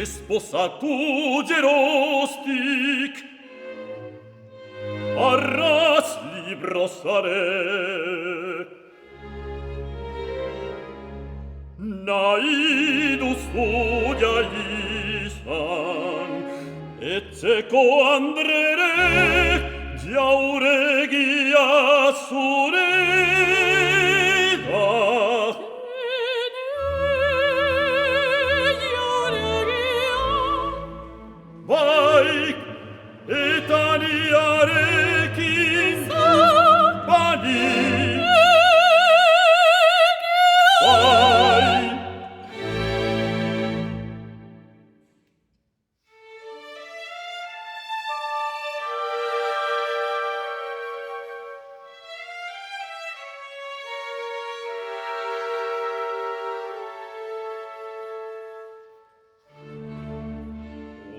sposato gerostic, arras libro sare. Naidus studia isan, et seco andrere, diauregia sureda. Vai, et aniare kin bani. Vai.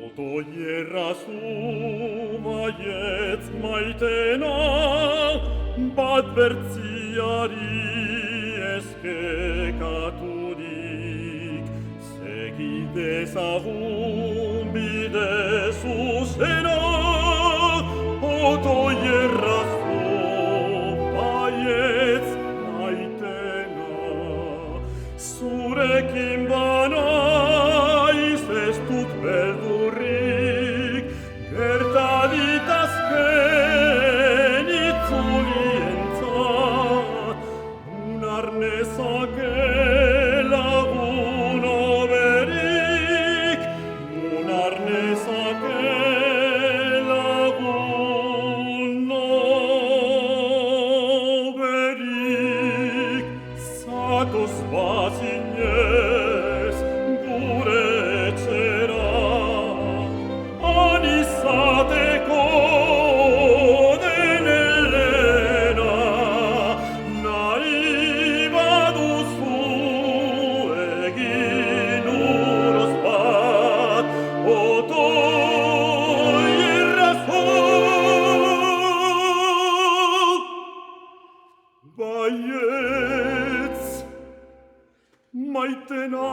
Oto iera suma ietz maitena, bad verziari esque catudic, seguides ahum bides usena. Oto iera suma ietz maitena, surec in vanais estut verduric, vertalitas venit ulientat, un arnesa che laguno veric, un arnesa che laguno veric, satos vasignes, gurecera, anisate code nell'ena, naivadus fueginuros bat, oto ierras vaietz maitena.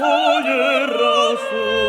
Oye, razón.